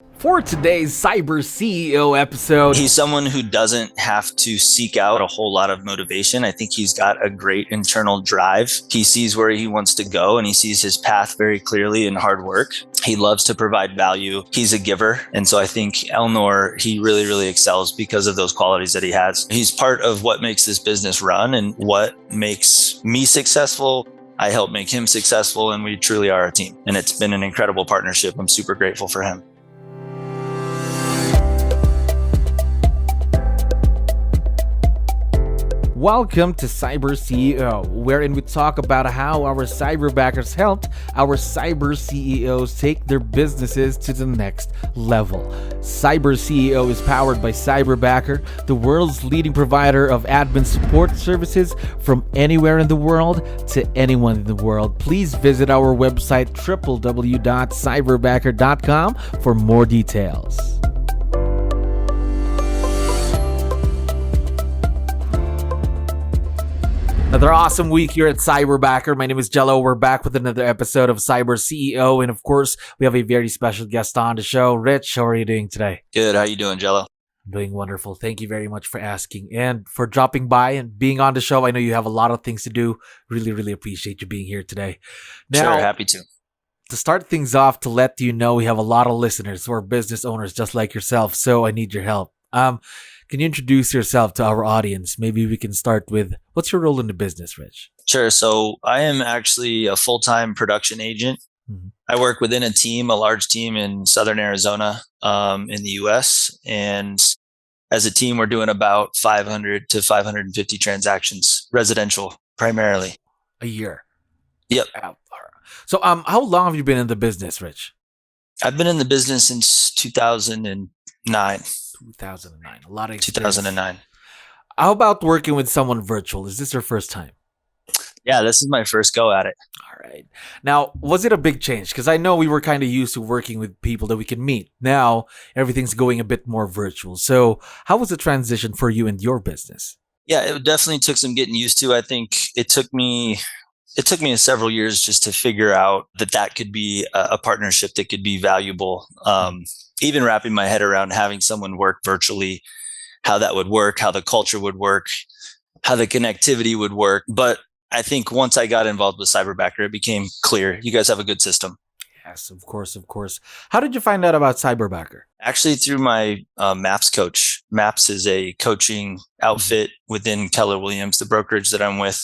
For today's Cyber CEO episode, he's someone who doesn't have to seek out a whole lot of motivation. I think he's got a great internal drive. He sees where he wants to go and he sees his path very clearly in hard work. He loves to provide value. He's a giver. And so I think 𝗙𝗏, he really excels because of those qualities that he has. He's part of what makes this business run and what makes me successful. I help make him successful, and we truly are a team. And it's been an incredible partnership. I'm super grateful for him. welcome to Cyber CEO, wherein we talk about how our cyberbackers helped our cyber CEOs take their businesses to the next level. Cyber CEO is powered by Cyberbacker, the world's leading provider of admin support services from anywhere in the world to anyone in the world. Please visit our website www.cyberbacker.com for more details. Another awesome week here at Cyberbacker. My name is 𝗙𝗯𝗶𝗶. We're back with another episode of Cyber CEO. And of course, we have a very special guest on the show. Rich, how are you doing today? Good. How you doing, 𝗙𝗯𝗶? Doing wonderful. Thank you very much for asking and for dropping by and being on the show. I know you have a lot of things to do. Really appreciate you being here today. Now, sure, happy to. To start things off, to let you know, we have a lot of listeners who are business owners just like yourself. So I need your help. Can you introduce yourself to our audience? Maybe we can start with, what's your role in the business, Rich? Sure. So I am actually a full-time production agent. Mm-hmm. I work within a team, a large team in Southern Arizona, in the US. And as a team, we're doing about 500 to 550 transactions, residential primarily. A year? Yep. So how long have you been in the business, Rich? I've been in the business since 2009. 2009. A lot of experience. 2009. How about working with someone virtual? Is this your first time? Yeah, this is my first go at it. All right. Now, was it a big change? Because I know we were kind of used to working with people that we can meet. Now, everything's going a bit more virtual. So how was the transition for you and your business? Yeah, it definitely took some getting used to. I think it took me several years just to figure out that could be a partnership that could be valuable. Even wrapping my head around having someone work virtually, how that would work, how the culture would work, how the connectivity would work. But I think once I got involved with Cyberbacker, it became clear. You guys have a good system. Yes, of course. How did you find out about Cyberbacker? Actually, through my 𝗙𝗏𝗋s coach. 𝗙𝗏𝗋s is a coaching outfit within 𝗙𝗪_Williams, the brokerage that I'm with.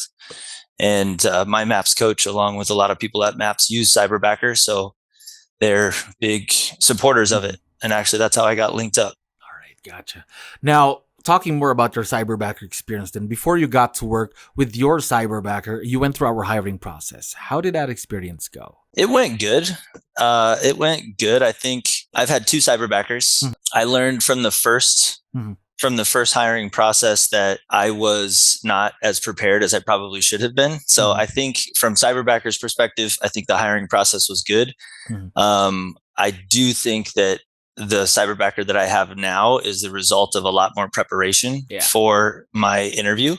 And my 𝗙𝗏𝗋s coach, along with a lot of people at 𝗙𝗏𝗋s, use Cyberbacker. So they're big supporters of it. And actually, that's how I got linked up. All right, gotcha. Now, talking more about your Cyberbacker experience, then before you got to work with your Cyberbacker, you went through our hiring process. How did that experience go? It went good. I think I've had 2 Cyberbackers. Mm-hmm. I learned from the first hiring process that I was not as prepared as I probably should have been. So I think from Cyberbacker's perspective, I think the hiring process was good. Mm-hmm. I do think that the Cyberbacker that I have now is the result of a lot more preparation for my interview,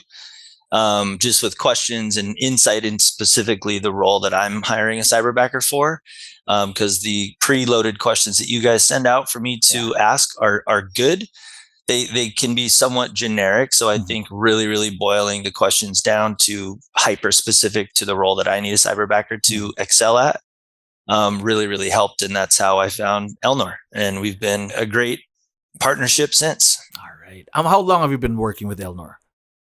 just with questions and insight in specifically the role that I'm hiring a Cyberbacker for. Because the preloaded questions that you guys send out for me to ask are good. They can be somewhat generic. So I think really boiling the questions down to hyper specific to the role that I need a Cyberbacker to excel at really helped. And that's how I found 𝗙𝗏𝗏. And we've been a great partnership since. All right. How long have you been working with 𝗙𝗏𝗏?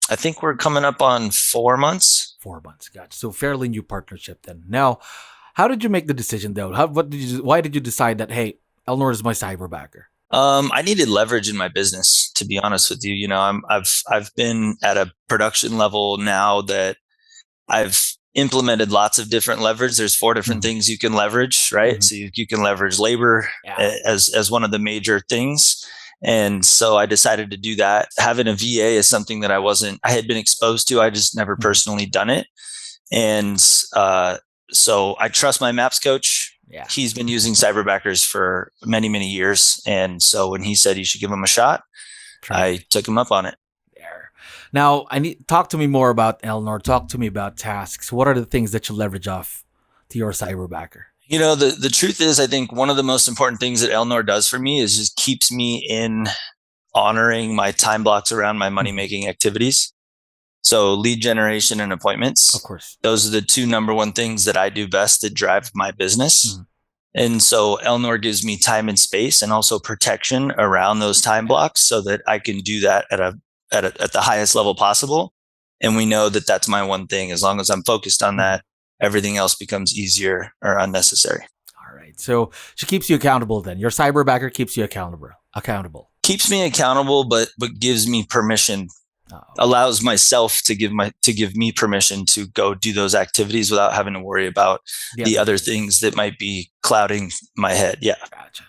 I think we're coming up on 4 months. 4 months. Gotcha. So fairly new partnership then. Now, how did you make the decision though? Why did you decide that, hey, 𝗙𝗏𝗏 is my Cyberbacker? I needed leverage in my business, to be honest with you. You know, I've been at a production level now that I've implemented lots of different leverage. There's 4 different things you can leverage, right? So you can leverage labor as one of the major things. And so I decided to do that. Having a VA is something that I had been exposed to. I just never personally done it. And so I trust my 𝗙𝗏𝗋s coach. Yeah. He's been using Cyberbackers for many years. And so when he said you should give him a shot, I took him up on it. There. Now, talk to me more about 𝗙𝗏𝗏𝗏. Talk to me about tasks. What are the things that you leverage off to your Cyberbacker? The truth is, I think one of the most important things that 𝗙𝗨 does for me is just keeps me in honoring my time blocks around my money-making activities. So lead generation and appointments. Of course. Those are the two number one things that I do best that drive my business. And so 𝗙𝗨 gives me time and space and also protection around those time blocks so that I can do that at the highest level possible. And we know that that's my one thing. As long as I'm focused on that, everything else becomes easier or unnecessary. All right. So she keeps you accountable then. Your Cyberbacker keeps you accountable. Keeps me accountable, but gives me permission. Allows myself to give me permission to go do those activities without having to worry about the other things that might be clouding my head. Yeah. Gotcha.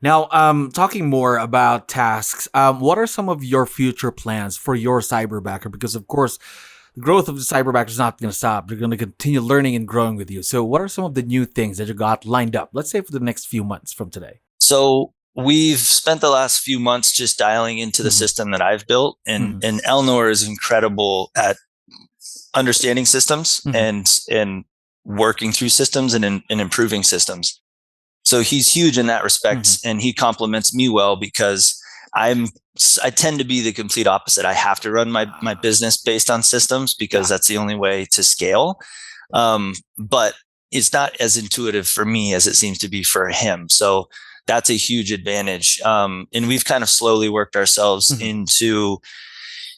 Now, talking more about tasks, what are some of your future plans for your Cyberbacker? Because of course, the growth of the Cyberbacker is not going to stop. They're going to continue learning and growing with you. So what are some of the new things that you got lined up, let's say for the next few months from today? So we've spent the last few months just dialing into the system that I've built, and 𝗙𝗨 is incredible at understanding systems and working through systems and improving systems. So he's huge in that respect, and he complements me well because I tend to be the complete opposite. I have to run my business based on systems because that's the only way to scale. But it's not as intuitive for me as it seems to be for him. So that's a huge advantage. And we've kind of slowly worked ourselves into,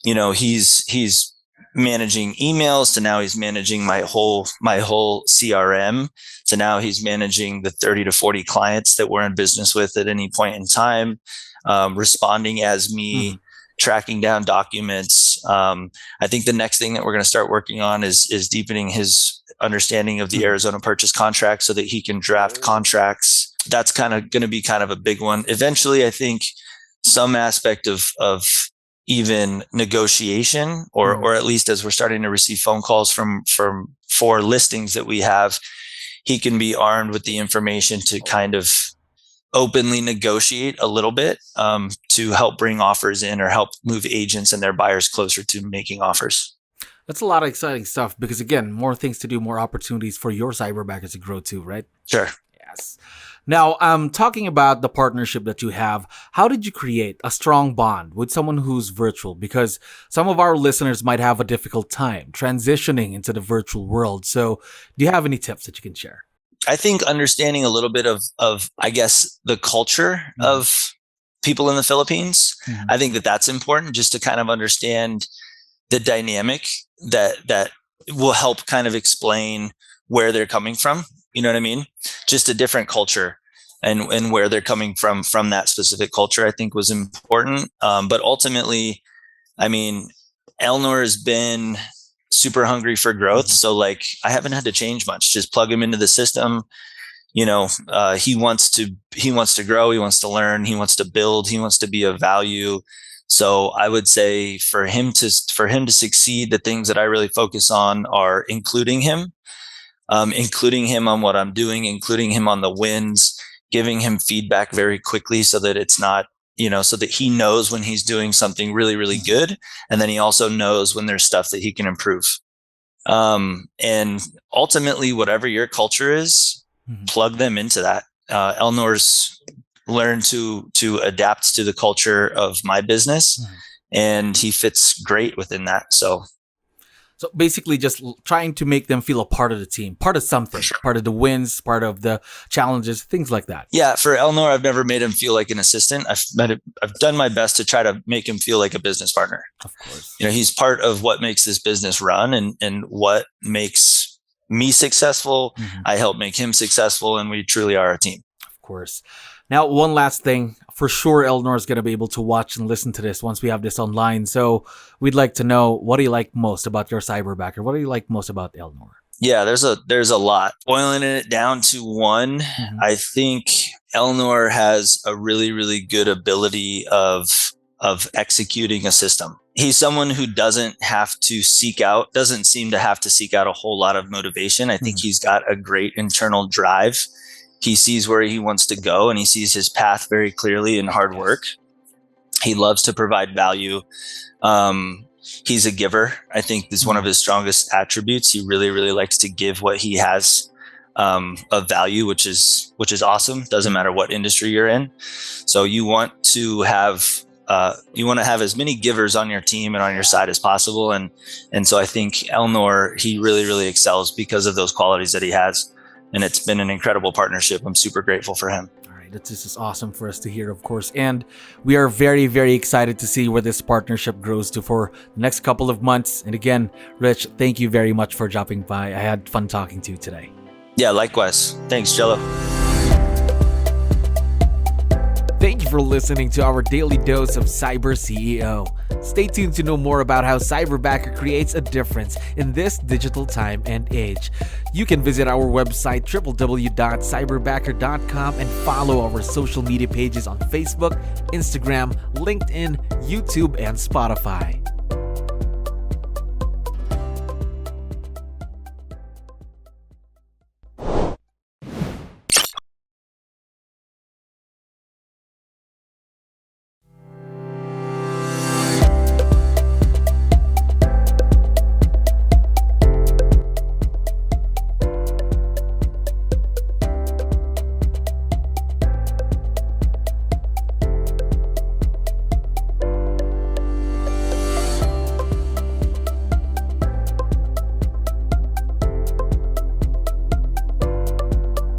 he's managing emails to now he's managing my whole CRM. So now he's managing the 30 to 40 clients that we're in business with at any point in time, responding as me, tracking down documents. I think the next thing that we're going to start working on is deepening his understanding of the Arizona purchase contract so that he can draft contracts. That's kind of going to be kind of a big one. Eventually, I think some aspect of even negotiation, or at least as we're starting to receive phone calls from for listings that we have, he can be armed with the information to kind of openly negotiate a little bit to help bring offers in or help move agents and their buyers closer to making offers. That's a lot of exciting stuff because, again, more things to do, more opportunities for your Cyberbacker to grow too, right? Sure. Yes. Now, talking about the partnership that you have, how did you create a strong bond with someone who's virtual? Because some of our listeners might have a difficult time transitioning into the virtual world. So do you have any tips that you can share? I think understanding a little bit of I guess, the culture of people in the Philippines, I think that's important just to kind of understand the dynamic that will help kind of explain where they're coming from. You know what I mean? Just a different culture and where they're coming from that specific culture, I think was important. But ultimately, I mean, 𝗙𝗨 has been super hungry for growth. So like, I haven't had to change much, just plug him into the system. He wants to grow. He wants to learn. He wants to build. He wants to be of value. So I would say for him to succeed, the things that I really focus on are including him on what I'm doing, including him on the wins, giving him feedback very quickly so that it's not, so that he knows when he's doing something really, really good. And then he also knows when there's stuff that he can improve. And ultimately, whatever your culture is, plug them into that. 𝗙𝗨's learned to adapt to the culture of my business, and he fits great within that. So basically just trying to make them feel a part of the team, part of something, part of the wins, part of the challenges, things like that. Yeah. For 𝗙𝗨, I've never made him feel like an assistant. I've done my best to try to make him feel like a business partner. Of course. He's part of what makes this business run and what makes me successful. I help make him successful, and we truly are a team. Of course. Now, one last thing. For sure, 𝗙𝗨 is going to be able to watch and listen to this once we have this online. So we'd like to know, what do you like most about your Cyberbacker? What do you like most about 𝗙𝗨? Yeah, there's a lot. Boiling it down to one, I think 𝗙𝗨 has a really, really good ability of executing a system. He's someone who doesn't seem to have to seek out a whole lot of motivation. I think he's got a great internal drive. He sees where he wants to go, and he sees his path very clearly in hard work. He loves to provide value. He's a giver. I think is one of his strongest attributes. He really, really likes to give what he has. of value, which is awesome. Doesn't matter what industry you're in. So you want to have as many givers on your team and on your side as possible. And so I think Elnor, he really, really excels because of those qualities that he has. And it's been an incredible partnership. I'm super grateful for him. This is awesome for us to hear, of course. And we are very, very excited to see where this partnership grows to for the next couple of months. And again, Rich, thank you very much for dropping by. I had fun talking to you today. Yeah, likewise. Thanks, Jello. Thank you for listening to our daily dose of Cyber CEO. Stay tuned to know more about how Cyberbacker creates a difference in this digital time and age. You can visit our website www.cyberbacker.com and follow our social media pages on Facebook, Instagram, LinkedIn, YouTube, and Spotify.